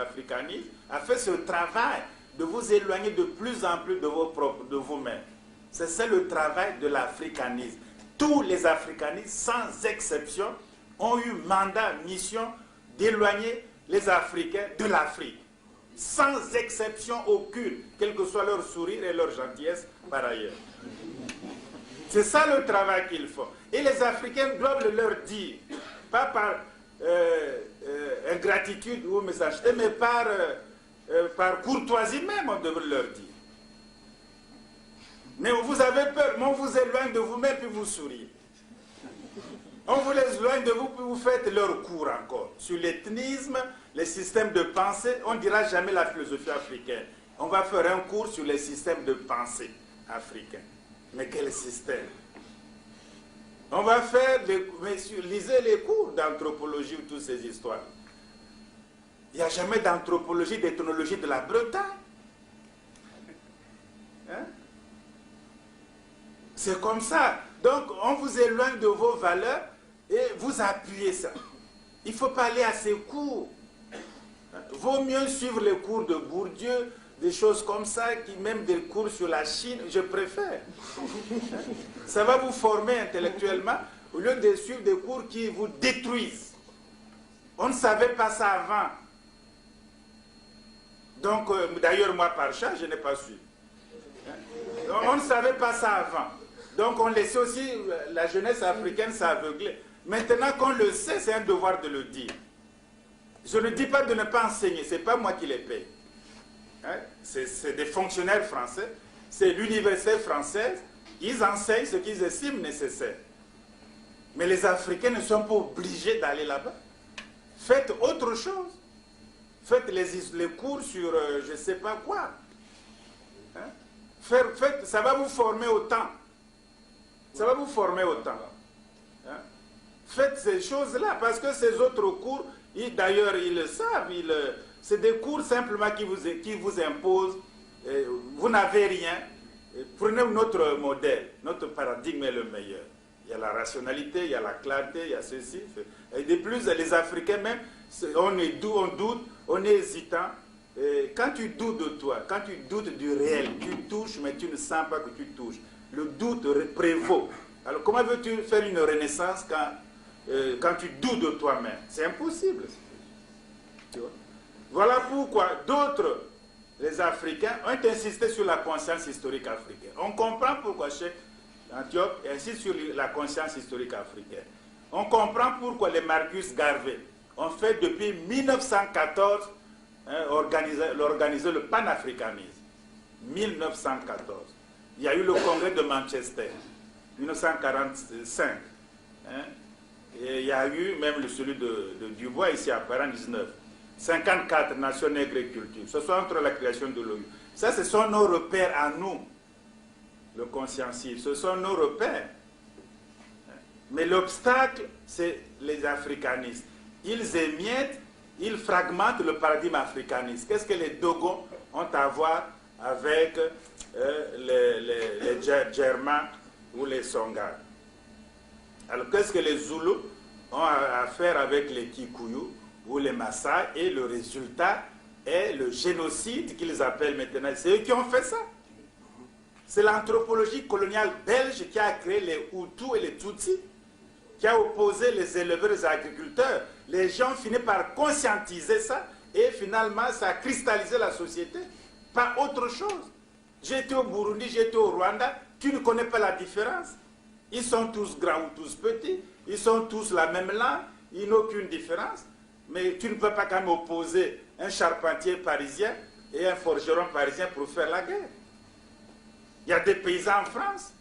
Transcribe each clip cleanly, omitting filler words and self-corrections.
l'africanisme, a fait ce travail de vous éloigner de plus en plus de vous-même. C'est ça le travail de l'africanisme. Tous les africanistes, sans exception, ont eu mandat, mission d'éloigner les Africains de l'Afrique. Sans exception aucune, quel que soit leur sourire et leur gentillesse par ailleurs. C'est ça le travail qu'ils font. Et les Africains doivent le leur dire, pas par ingratitude ou méchanceté, mais par courtoisie même, on devrait leur dire. Mais vous avez peur, mais on vous éloigne de vous-même puis vous souriez. On vous éloigne de vous puis vous faites leur cours encore. Sur l'ethnisme, les systèmes de pensée, on ne dira jamais la philosophie africaine. On va faire un cours sur les systèmes de pensée africains. Mais quel système? On va faire, lisez les cours d'anthropologie ou toutes ces histoires. Il n'y a jamais d'anthropologie, d'ethnologie de la Bretagne. Hein? C'est comme ça. Donc, on vous éloigne de vos valeurs et vous appuyez ça. Il ne faut pas aller à ces cours. Vaut mieux suivre les cours de Bourdieu, des choses comme ça, même des cours sur la Chine, je préfère. Ça va vous former intellectuellement, au lieu de suivre des cours qui vous détruisent. On ne savait pas ça avant. Donc, d'ailleurs, moi, par chat, je n'ai pas su. On ne savait pas ça avant. Donc, on laissait aussi la jeunesse africaine s'aveugler. Maintenant qu'on le sait, c'est un devoir de le dire. Je ne dis pas de ne pas enseigner, ce n'est pas moi qui les paye. Hein? C'est des fonctionnaires français, c'est l'université française, ils enseignent ce qu'ils estiment nécessaire. Mais les Africains ne sont pas obligés d'aller là-bas. Faites autre chose. Faites les cours sur je ne sais pas quoi. Hein? Ça va vous former autant. Ça va vous former autant. Hein? Faites ces choses-là, parce que ces autres cours, d'ailleurs, ils le savent, c'est des cours simplement qui vous imposent. Vous n'avez rien. Prenez notre modèle, notre paradigme est le meilleur. Il y a la rationalité, il y a la clarté, il y a ceci. Et de plus, les Africains même, on doute, on est hésitant. Et quand tu doutes de toi, quand tu doutes du réel, tu touches, mais tu ne sens pas que tu touches. Le doute prévaut. Alors comment veux-tu faire une renaissance quand tu doutes de toi-même? C'est impossible. Tu vois? Voilà pourquoi d'autres, les Africains, ont insisté sur la conscience historique africaine. On comprend pourquoi Cheikh Antiope insiste sur la conscience historique africaine. On comprend pourquoi les Marcus Garvey ont fait depuis 1914 organiser le panafricanisme. 1914. Il y a eu le congrès de Manchester, 1945. Hein? Et il y a eu même celui de Dubois ici à Paris en 19. 54 nations nègres et cultures. Ce soit entre la création de l'ONU. Ça, ce sont nos repères à nous, le consciencier. Ce sont nos repères. Mais l'obstacle, c'est les africanistes. Ils émiettent, ils fragmentent le paradigme africaniste. Qu'est-ce que les Dogons ont à voir avec les Djerma ou les Songhas? Alors, qu'est-ce que les Zoulous ont à faire avec les Kikuyu ou les Maasai? Et le résultat est le génocide qu'ils appellent maintenant. C'est eux qui ont fait ça. C'est l'anthropologie coloniale belge qui a créé les Hutus et les Tutsis, qui a opposé les éleveurs et les agriculteurs. Les gens finissent par conscientiser ça et finalement ça a cristallisé la société. Pas autre chose. J'étais au Burundi, j'étais au Rwanda, tu ne connais pas la différence. Ils sont tous grands ou tous petits, ils sont tous la même langue, ils n'ont aucune différence. Mais tu ne peux pas quand même opposer un charpentier parisien et un forgeron parisien pour faire la guerre. Il y a des paysans en France.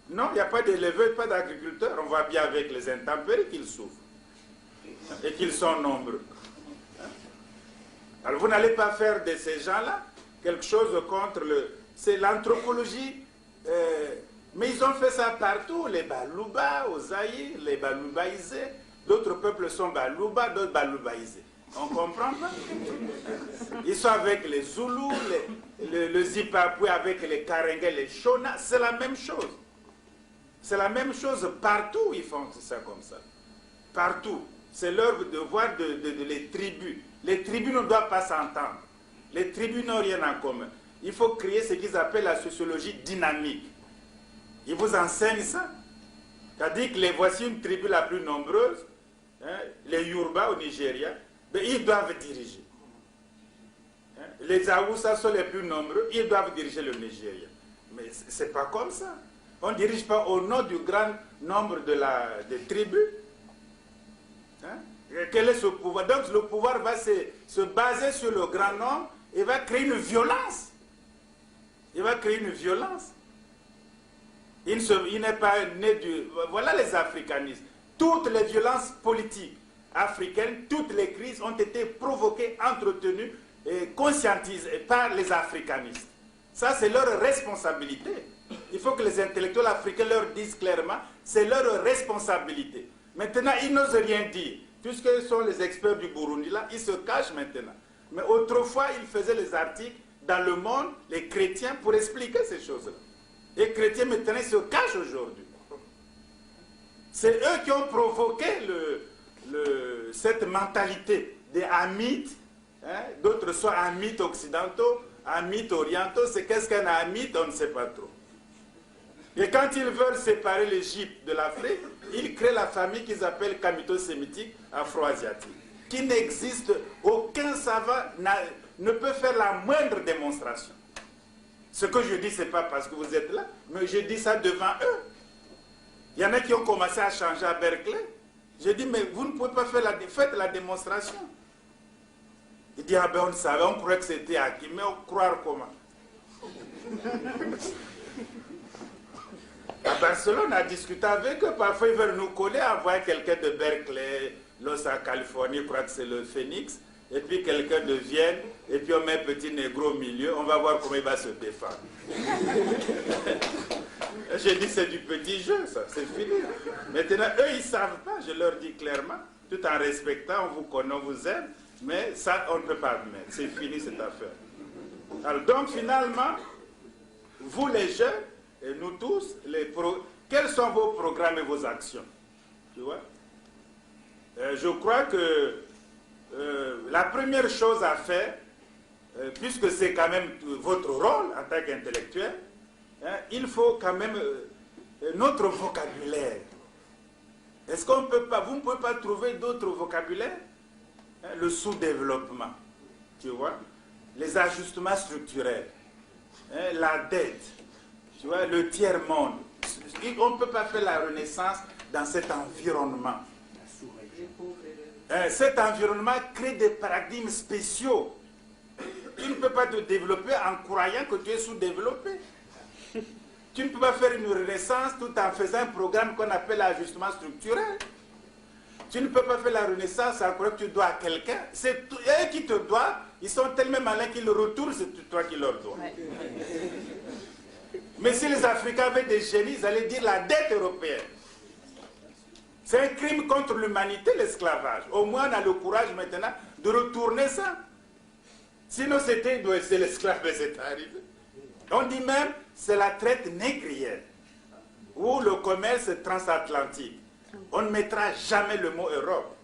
Non, il n'y a pas d'éleveurs, pas d'agriculteurs. On voit bien avec les intempéries qu'ils souffrent. Et qu'ils sont nombreux. Alors vous n'allez pas faire de ces gens-là quelque chose contre le... C'est l'anthropologie. Mais ils ont fait ça partout. Les Balouba, aux Zaïre, les Baloubaïsés. D'autres peuples sont Balouba, d'autres Baloubaïsés. On comprend pas? Ils sont avec les Zoulous, le Zimbabwe avec les Karengais, les Shona. C'est la même chose. C'est la même chose partout, ils font ça comme ça. Partout. C'est leur devoir de les tribus. Les tribus ne doivent pas s'entendre. Les tribus n'ont rien en commun. Il faut créer ce qu'ils appellent la sociologie dynamique. Ils vous enseignent ça. C'est-à-dire que voici une tribu la plus nombreuse, hein, les Yoruba au Nigeria, mais ils doivent diriger. Hein, les Aoussa sont les plus nombreux, ils doivent diriger le Nigeria. Mais ce n'est pas comme ça. On ne dirige pas au nom du grand nombre des tribus. Hein? Quel est ce pouvoir? Donc le pouvoir va se baser sur le grand nombre et va créer une violence. Il va créer une violence. Il n'est pas né du... Voilà les africanistes. Toutes les violences politiques africaines, toutes les crises ont été provoquées, entretenues et conscientisées par les africanistes. Ça, c'est leur responsabilité. Il faut que les intellectuels africains leur disent clairement, c'est leur responsabilité. Maintenant, ils n'osent rien dire. Puisqu'ils sont les experts du Burundi, là, ils se cachent maintenant. Mais autrefois, ils faisaient les articles dans le monde, les chrétiens, pour expliquer ces choses-là. Les chrétiens, maintenant, ils se cachent aujourd'hui. C'est eux qui ont provoqué cette mentalité des Hamites. Hein? D'autres sont Hamites occidentaux, Hamites orientaux. C'est qu'est-ce qu'un Hamite? On ne sait pas trop. Et quand ils veulent séparer l'Égypte de l'Afrique, ils créent la famille qu'ils appellent camito-sémitique afro-asiatique, qui n'existe, aucun savant ne peut faire la moindre démonstration. Ce que je dis, ce n'est pas parce que vous êtes là, mais je dis ça devant eux. Il y en a qui ont commencé à changer à Berkeley. Je dis, mais vous ne pouvez pas faire la démonstration. Il dit, ah ben on savait, on croyait que c'était acquis, mais on croire comment? À Barcelone, on a discuté avec eux, parfois ils veulent nous coller, envoyer quelqu'un de Berkeley, Los Angeles, Californie, je crois que c'est le Phoenix, et puis quelqu'un de Vienne, et puis on met un petit négro au milieu, on va voir comment il va se défendre. J'ai dit c'est du petit jeu, ça, c'est fini. Maintenant, eux, ils ne savent pas, je leur dis clairement, tout en respectant, on vous connaît, on vous aime, mais ça, on ne peut pas admettre, c'est fini cette affaire. Alors, donc finalement, vous les jeunes, et nous tous, quels sont vos programmes et vos actions? Tu vois? Je crois que la première chose à faire, puisque c'est quand même votre rôle en tant qu'intellectuel, hein, il faut quand même notre vocabulaire. Est-ce qu'on peut pas, vous ne pouvez pas trouver d'autres vocabulaires? Hein, le sous-développement, tu vois? Les ajustements structurels, hein, la dette. Tu vois, le tiers-monde. On ne peut pas faire la renaissance dans cet environnement. Cet environnement crée des paradigmes spéciaux. Tu ne peux pas te développer en croyant que tu es sous-développé. Tu ne peux pas faire une renaissance tout en faisant un programme qu'on appelle l'ajustement structurel. Tu ne peux pas faire la renaissance en croyant que tu dois à quelqu'un. C'est eux qui te doivent. Ils sont tellement malins qu'ils le retournent, c'est toi qui leur dois. Ouais. Mais si les Africains avaient des génies, ils allaient dire la dette européenne. C'est un crime contre l'humanité, l'esclavage. Au moins, on a le courage maintenant de retourner ça. Sinon, c'est l'esclavage, c'est arrivé. On dit même, c'est la traite négrière, ou le commerce transatlantique. On ne mettra jamais le mot Europe.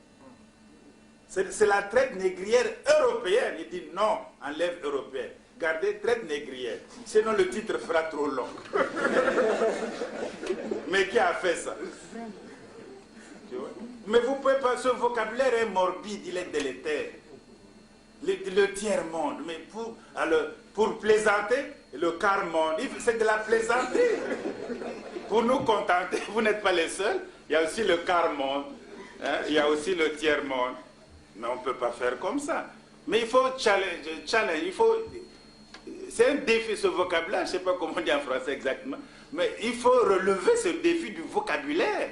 C'est la traite négrière européenne. Il dit non, enlève européenne. Gardez traite négrière. Sinon le titre fera trop long. Mais qui a fait ça? Mais vous pouvez pas, ce vocabulaire est morbide, il est délétère. Le tiers-monde. Mais pour plaisanter, le quart-monde, c'est de la plaisanterie. Pour nous contenter, vous n'êtes pas les seuls. Il y a aussi le quart-monde. Hein? Il y a aussi le tiers-monde. Mais on ne peut pas faire comme ça. Mais il faut challenge, il faut... C'est un défi, ce vocabulaire, je ne sais pas comment on dit en français exactement, mais il faut relever ce défi du vocabulaire.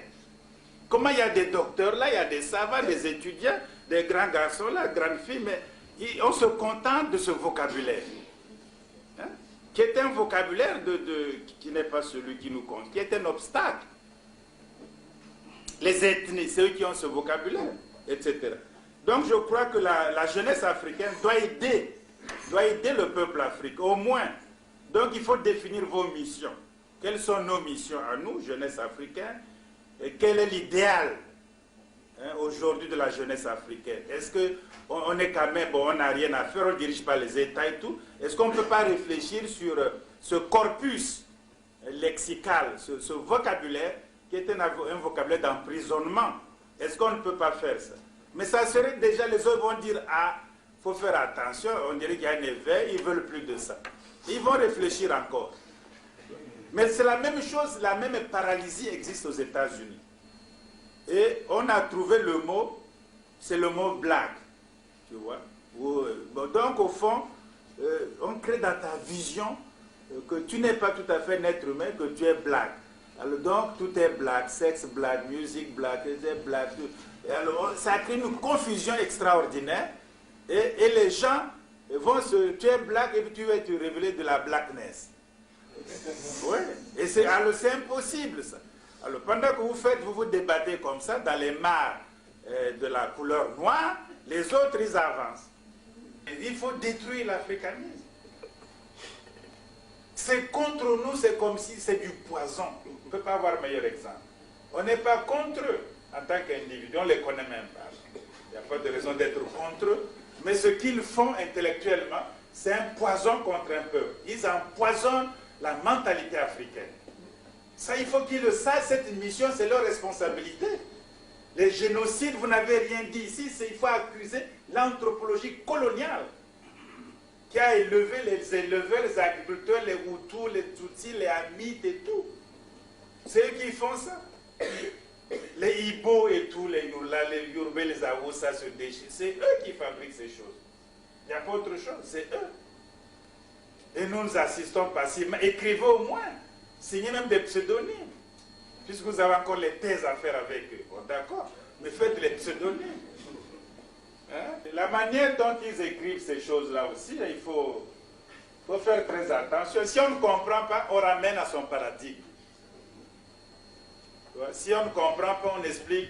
Comment il y a des docteurs là, il y a des savants, des étudiants, des grands garçons là, grandes filles, mais on se contente de ce vocabulaire. Hein? Qui est un vocabulaire qui n'est pas celui qui nous compte, qui est un obstacle. Les ethnies, c'est eux qui ont ce vocabulaire, etc. Donc je crois que la jeunesse africaine doit aider le peuple africain, au moins. Donc il faut définir vos missions. Quelles sont nos missions à nous, jeunesse africaine, et quel est l'idéal hein, aujourd'hui de la jeunesse africaine? Est-ce qu'on est quand même, bon, on n'a rien à faire, on ne dirige pas les États et tout. Est-ce qu'on ne peut pas réfléchir sur ce corpus lexical, ce vocabulaire qui est un vocabulaire d'emprisonnement? Est-ce qu'on ne peut pas faire ça? Mais ça serait déjà, les autres vont dire, ah, il faut faire attention, on dirait qu'il y a un éveil, ils ne veulent plus de ça. Ils vont réfléchir encore. Mais c'est la même chose, la même paralysie existe aux États-Unis. Et on a trouvé le mot, c'est le mot black, tu vois. Donc au fond, on crée dans ta vision que tu n'es pas tout à fait un être humain, que tu es black. Alors donc tout est black, sexe black, musique black, black. Et alors ça crée une confusion extraordinaire et les gens vont tu es black et puis tu vas te révéler de la blackness. Oui, et c'est impossible ça. Alors pendant que vous vous débattez comme ça dans les mares de la couleur noire, les autres ils avancent. Et il faut détruire l'africanisme. C'est contre nous, c'est comme si c'est du poison. On ne peut pas avoir meilleur exemple. On n'est pas contre eux en tant qu'individu, on ne les connaît même pas. Il n'y a pas de raison d'être contre eux. Mais ce qu'ils font intellectuellement, c'est un poison contre un peuple. Ils empoisonnent la mentalité africaine. Ça, il faut qu'ils le sachent, cette mission, c'est leur responsabilité. Les génocides, vous n'avez rien dit ici, il faut accuser l'anthropologie coloniale qui a élevé les éleveurs, les agriculteurs, les Hutus, les Tutsis, les Hamites et tout. C'est eux qui font ça. Les Ibo et tout, les Nula, les Yoruba, les Awusa se déchirent. C'est eux qui fabriquent ces choses. Il n'y a pas autre chose, c'est eux. Et nous nous assistons passivement. Écrivez au moins. Signez même des pseudonymes. Puisque vous avez encore les thèses à faire avec eux. Bon, d'accord. Mais faites les pseudonymes. Hein? La manière dont ils écrivent ces choses-là aussi, il faut faire très attention. Si on ne comprend pas, on ramène à son paradigme. Si on ne comprend pas, on explique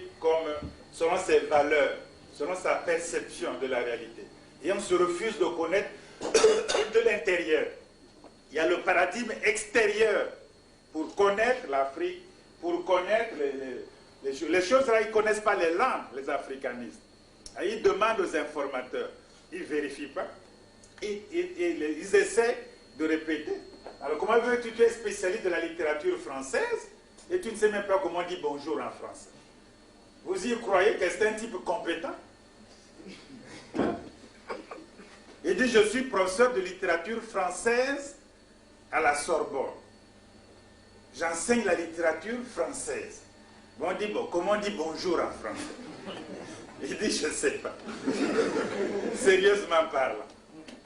selon ses valeurs, selon sa perception de la réalité. Et on se refuse de connaître de l'intérieur. Il y a le paradigme extérieur pour connaître l'Afrique, pour connaître les choses là, ils ne connaissent pas les langues, les africanistes. Ils demandent aux informateurs, ils ne vérifient pas, ils essaient de répéter. Alors comment veux-tu, tu es spécialiste de la littérature française et tu ne sais même pas comment on dit bonjour en français? Vous y croyez que c'est un type compétent? Il dit, je suis professeur de littérature française à la Sorbonne. J'enseigne la littérature française. Bon, on dit, bon, comment on dit bonjour en français? Il dit, je ne sais pas. Sérieusement parlant.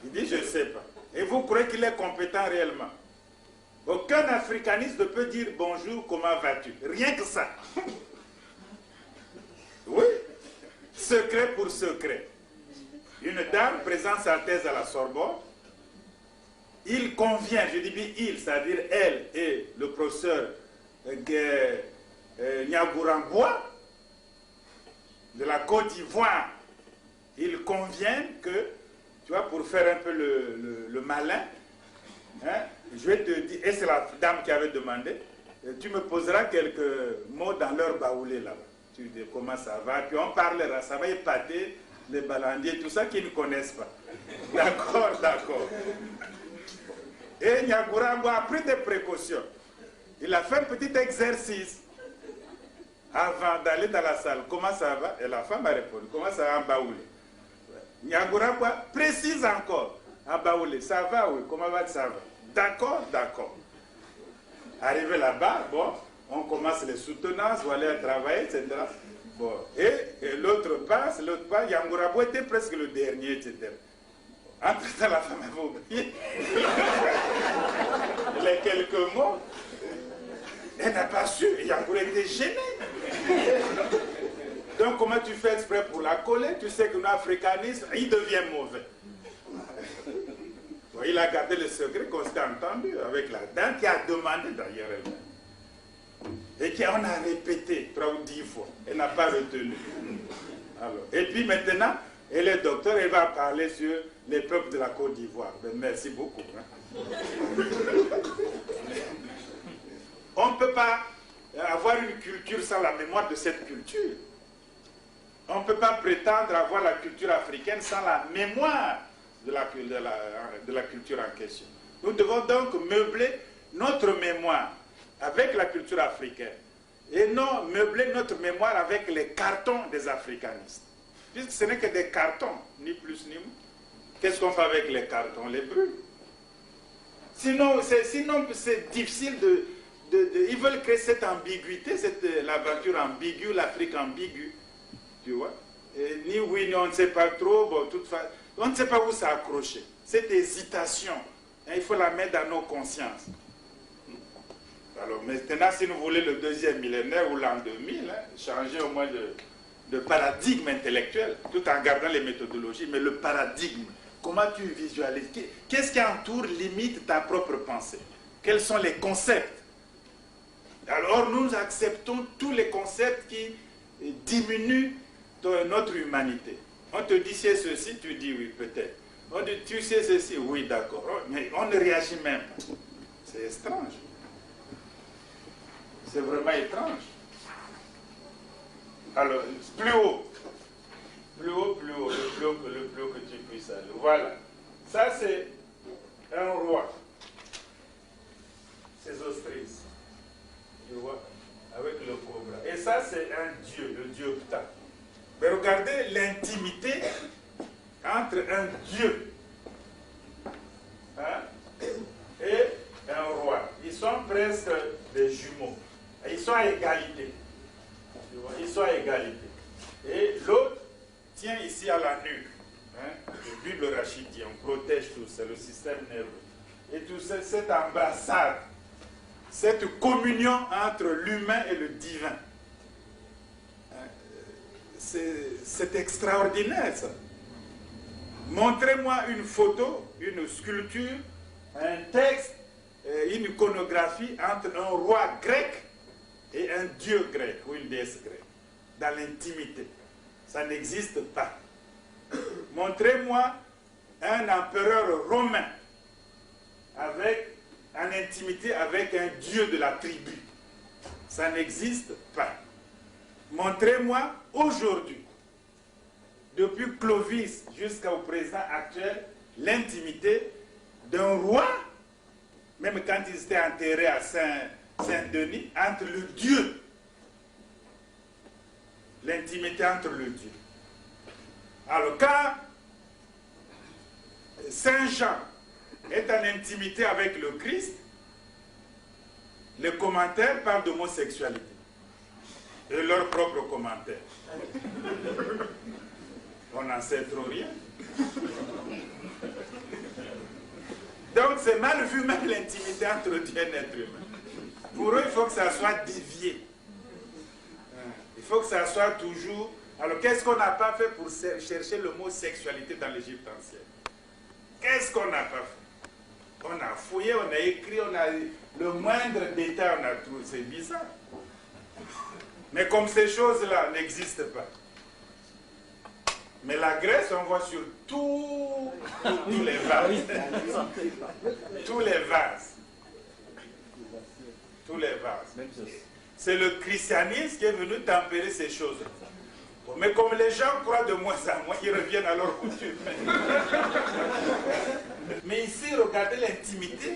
Il dit, je ne sais pas. Et vous croyez qu'il est compétent réellement? Aucun africaniste ne peut dire bonjour, comment vas-tu? Rien que ça. Oui. Secret pour secret. Une dame présente sa thèse à la Sorbonne. Il convient, je dis bien il, c'est-à-dire elle et le professeur Nyagourambois de la Côte d'Ivoire, ils conviennent que, tu vois, pour faire un peu le malin, hein, je vais te dire, et c'est la dame qui avait demandé, tu me poseras quelques mots dans leur baoulé là-bas. Tu dis comment ça va, puis on parlera, ça va épater les balandiers, tout ça qu'ils ne connaissent pas. D'accord, d'accord. Et Nyagourambois a pris des précautions. Il a fait un petit exercice avant d'aller dans la salle. Comment ça va? Et la femme a répondu. Comment ça va en baoulé? Nyagourambois précise encore. En baoulé, ça va, oui. Comment va, ça va? D'accord, d'accord. Arrivé là-bas, bon, on commence les soutenances, on va aller travailler, etc. Bon, et l'autre passe, Nyagourambois était presque le dernier, etc. Entre-temps, la femme avait oublié les quelques mots. Elle n'a pas su, Nyagourambois était gêné. Donc, comment tu fais exprès pour la coller? Tu sais que l'africanisme, il devient mauvais. Bon, il a gardé le secret qu'on s'est entendu avec la dame qui a demandé d'ailleurs elle-même. Et qu'on a répété 3 ou 10 fois. Elle n'a pas retenu. Alors, et puis maintenant, elle est docteur, elle va parler sur les peuples de la Côte d'Ivoire. Ben, merci beaucoup. Hein. On ne peut pas avoir une culture sans la mémoire de cette culture. on ne peut pas prétendre avoir la culture africaine sans la mémoire de la culture en question. Nous devons donc meubler notre mémoire avec la culture africaine et non meubler notre mémoire avec les cartons des africanistes. Puisque ce n'est que des cartons, ni plus ni moins. Qu'est-ce qu'on fait avec les cartons? On les brûle. Sinon c'est difficile ils veulent créer cette ambiguïté, l'aventure ambiguë, l'Afrique ambiguë. Tu vois? Et ni oui, ni on ne sait pas trop. Bon, on ne sait pas où ça accroché. Cette hésitation, hein, il faut la mettre dans nos consciences. Alors maintenant, si nous voulons le deuxième millénaire ou l'an 2000, hein, changer au moins de paradigme intellectuel, tout en gardant les méthodologies, mais le paradigme, comment tu visualises? Qu'est-ce qui entoure, limite ta propre pensée? Quels sont les concepts? Alors nous acceptons tous les concepts qui diminuent notre humanité. On te dit c'est ceci, tu dis oui peut-être. On dit tu sais ceci, oui d'accord. Mais on ne réagit même pas. C'est étrange. C'est vraiment étrange. Alors, plus haut. Plus haut, plus haut. Le plus haut que tu puisses aller. Voilà. Ça c'est un roi. C'est Ostris. Tu vois, avec le cobra. Et ça, c'est un dieu, le dieu Ptah. Mais regardez l'intimité entre un dieu, hein, et un roi. Ils sont presque des jumeaux. Ils sont à égalité. Tu vois, ils sont à égalité. Et l'autre tient ici à la nuque. Hein, le Bible rachidien, on protège tout, c'est le système nerveux. Et tout cette embrassade, cette communion entre l'humain et le divin. C'est extraordinaire ça. Montrez-moi une photo, une sculpture, un texte, une iconographie entre un roi grec et un dieu grec ou une déesse grecque, dans l'intimité. Ça n'existe pas. Montrez-moi un empereur romain en intimité avec un dieu de la tribu. Ça n'existe pas. Montrez-moi aujourd'hui, depuis Clovis jusqu'au président actuel, l'intimité d'un roi, même quand ils étaient enterrés à Saint-Denis, entre le Dieu. L'intimité entre le Dieu. Alors quand Saint Jean est en intimité avec le Christ, les commentaires parlent d'homosexualité. Et leurs propres commentaires. On n'en sait trop rien. Donc c'est mal vu même l'intimité entre Dieu et l'être humain. Pour eux, il faut que ça soit dévié. Il faut que ça soit toujours... Alors qu'est-ce qu'on n'a pas fait pour chercher le mot sexualité dans l'Égypte ancienne? Qu'est-ce qu'on n'a pas fait? On a fouillé, on a écrit, on a le moindre détail, on a trouvé. C'est bizarre. Mais comme ces choses-là n'existent pas. Mais la Grèce, on voit sur tous les vases. Tous les vases. Tous les vases. C'est le christianisme qui est venu tempérer ces choses. Mais comme les gens croient de moins en moins, ils reviennent à leur coutume. Mais ici, regardez l'intimité.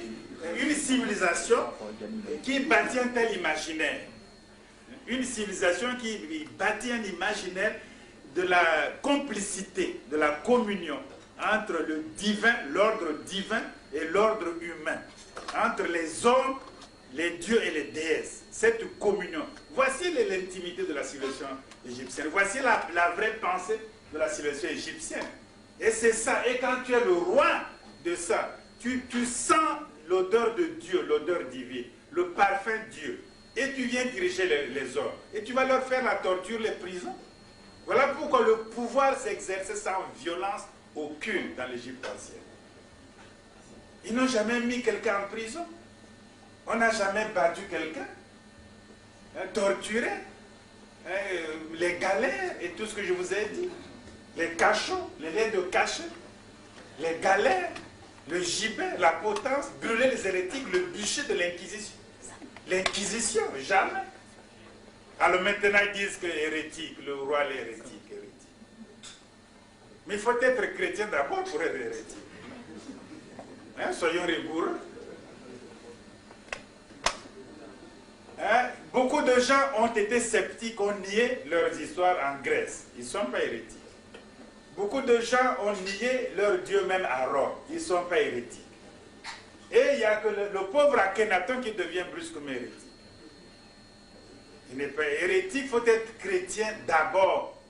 Une civilisation qui bâtit un tel imaginaire. Une civilisation qui bâtit un imaginaire de la complicité, de la communion entre le divin, l'ordre divin et l'ordre humain. Entre les hommes, les dieux et les déesses. Cette communion. Voici l'intimité de la civilisation égyptienne. Voici la vraie pensée de la civilisation égyptienne. Et c'est ça. Et quand tu es le roi de ça, tu sens l'odeur de Dieu, l'odeur divine, le parfum de Dieu. Et tu viens diriger les hommes. Et tu vas leur faire la torture, les prisons. Voilà pourquoi le pouvoir s'exerce sans violence aucune dans l'Égypte ancienne. Ils n'ont jamais mis quelqu'un en prison. On n'a jamais battu quelqu'un. Torturé. Les galères et tout ce que je vous ai dit. Les cachots, les laits de cachet. Les galères, le gibet, la potence, brûler les hérétiques, le bûcher de l'Inquisition. L'Inquisition, jamais. Alors maintenant ils disent que hérétique, le roi l'hérétique. Mais il faut être chrétien d'abord pour être hérétique. Hein, soyons rigoureux. Hein, beaucoup de gens ont été sceptiques, ont nié leurs histoires en Grèce. Ils ne sont pas hérétiques. Beaucoup de gens ont nié leur Dieu même à Rome. Ils ne sont pas hérétiques. Et il n'y a que le pauvre Akhenaton qui devient brusquement hérétique. Il n'est pas hérétique, il faut être chrétien d'abord,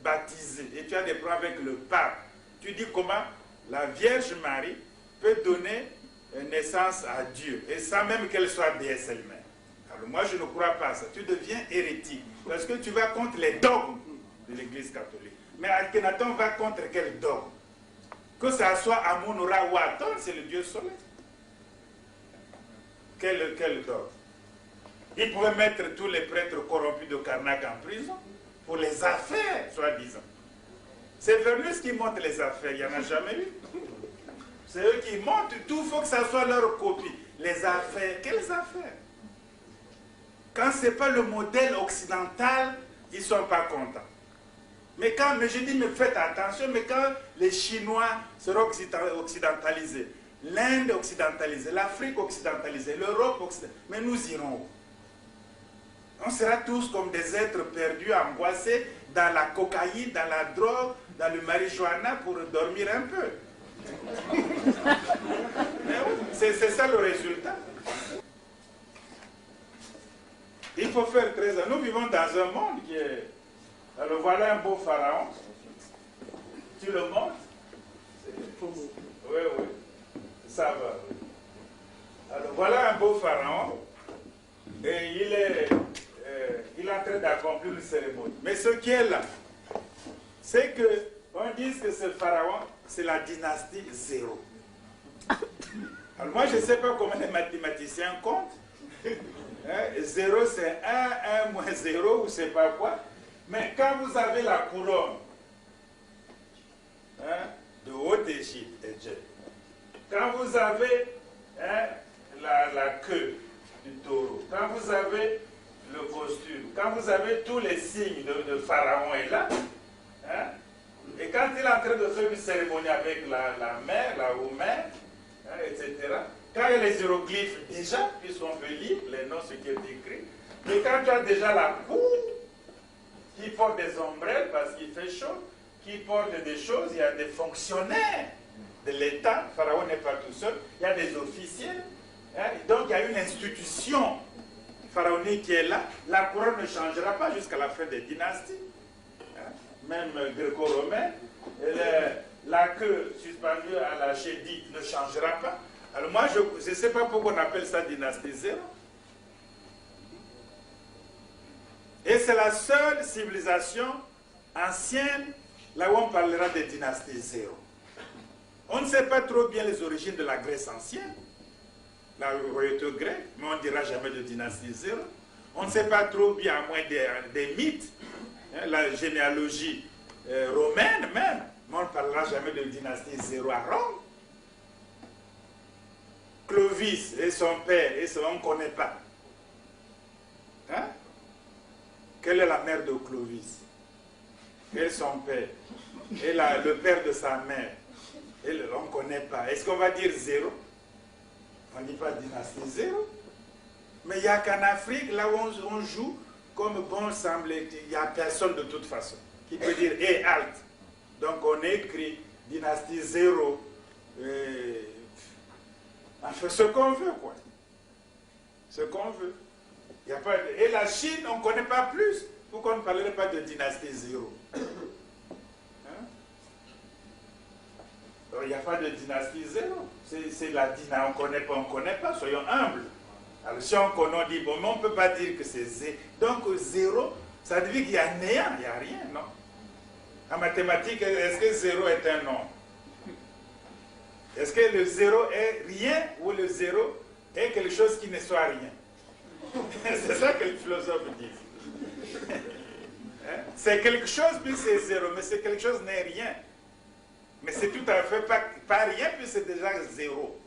baptisé. Et tu as des problèmes avec le pape. Tu dis comment la Vierge Marie peut donner naissance à Dieu, et sans même qu'elle soit déesse elle-même. Alors moi je ne crois pas à ça. Tu deviens hérétique, parce que tu vas contre les dogmes de l'Église catholique. Mais Akhenaton va contre quel dogme? Que ça soit Amun-Ra ou Aton, c'est le dieu soleil. Quel dogme? Il pouvait mettre tous les prêtres corrompus de Karnak en prison pour les affaires, soi-disant. C'est Vénus qui monte les affaires, il n'y en a jamais eu. C'est eux qui montent tout, il faut que ça soit leur copie. Les affaires, quelles affaires? Quand ce n'est pas le modèle occidental, ils ne sont pas contents. Mais je dis, mais faites attention, mais quand les Chinois seront occidentalisés, l'Inde occidentalisée, l'Afrique occidentalisée, l'Europe occidentalisée, mais nous irons où? On sera tous comme des êtres perdus, angoissés, dans la cocaïne, dans la drogue, dans le marijuana pour dormir un peu. C'est ça le résultat. Il faut faire très attention. Nous vivons dans un monde qui est... Alors voilà un beau pharaon. Tu le montres? Oui, oui. Ça va. Alors voilà un beau pharaon. Et il est en train d'accomplir une cérémonie. Mais ce qui est là, c'est qu'on dit que ce pharaon, c'est la dynastie 0. Alors moi, je ne sais pas comment les mathématiciens comptent. 0, c'est 1, 1 moins 0, ou je ne sais pas quoi. Mais quand vous avez la couronne de Haute-Égypte, quand vous avez la queue du taureau, quand vous avez le costume, quand vous avez tous les signes de Pharaon est là, et quand il est en train de faire une cérémonie avec la mère, la haut-mère, etc., quand il y a les hiéroglyphes déjà, puisqu'on peut lire les noms, ce qui est écrit, mais quand tu as déjà la cour, qui porte des ombrelles parce qu'il fait chaud, qui porte des choses, il y a des fonctionnaires de l'État, Pharaon n'est pas tout seul, il y a des officiels, donc il y a une institution pharaonique qui est là, la couronne ne changera pas jusqu'à la fin des dynasties, même gréco-romaine, la queue suspendue à la chédite ne changera pas. Alors moi, je ne sais pas pourquoi on appelle ça dynastie 0. Et c'est la seule civilisation ancienne, là où on parlera des dynasties 0. On ne sait pas trop bien les origines de la Grèce ancienne, la royauté grecque, mais on ne dira jamais de dynastie 0. On ne sait pas trop bien, à moins des mythes, la généalogie romaine même, mais on ne parlera jamais de dynastie 0 à Rome. Clovis et son père, on ne connaît pas. Quelle est la mère de Clovis? Quel est son père? Et le père de sa mère? On ne connaît pas. Est-ce qu'on va dire 0? On ne dit pas dynastie 0. Mais il n'y a qu'en Afrique, là où on joue, comme bon semble, il n'y a personne de toute façon qui peut dire « halt ». Donc on écrit dynastie 0. On fait ce qu'on veut, quoi. Ce qu'on veut. Y a pas de... Et la Chine, on ne connaît pas plus. Pourquoi on ne parlerait pas de dynastie 0? Il n'y a pas de dynastie 0. C'est la dynastie, on ne connaît pas, soyons humbles. Alors si on connaît, on dit, bon, mais on ne peut pas dire que c'est 0. Donc 0, ça veut dire qu'il y a néant, il n'y a rien, non? En mathématiques, est-ce que 0 est un nombre? Est-ce que le 0 est rien ou le 0 est quelque chose qui ne soit rien? C'est ça que les philosophes disent. C'est quelque chose puis c'est 0, mais c'est quelque chose n'est rien. Mais c'est tout à fait pas rien puis c'est déjà 0.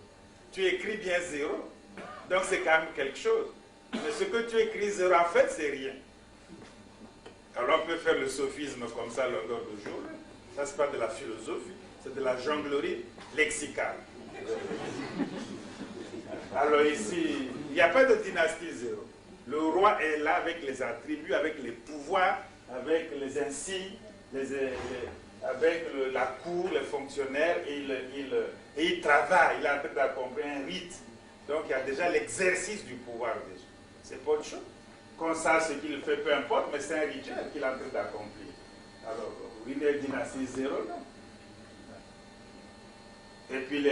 Tu écris bien 0, donc c'est quand même quelque chose. Mais ce que tu écris 0, en fait, c'est rien. Alors on peut faire le sophisme comme ça à longueur de jour. Ça, c'est pas de la philosophie, c'est de la jonglerie lexicale. Alors ici, il n'y a pas de dynastie zéro. Le roi est là avec les attributs, avec les pouvoirs, avec les insignes, avec la cour, les fonctionnaires, et il travaille, il est en train d'accomplir un rite. Donc il y a déjà l'exercice du pouvoir déjà. C'est pas autre chose. Qu'on sache ce qu'il fait, peu importe, mais c'est un rituel qu'il est en train d'accomplir. Alors, une dynastie zéro, non. Et puis,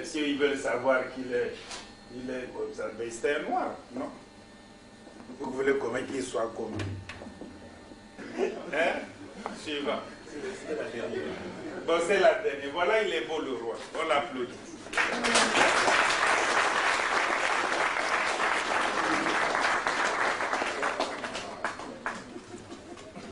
s'ils veulent savoir qu'il est comme ça, ben c'est un noir, non? Vous voulez comment qu'il soit comme lui. Hein? Suivant. Bon, c'est la dernière. Voilà, il est beau le roi. On l'applaudit.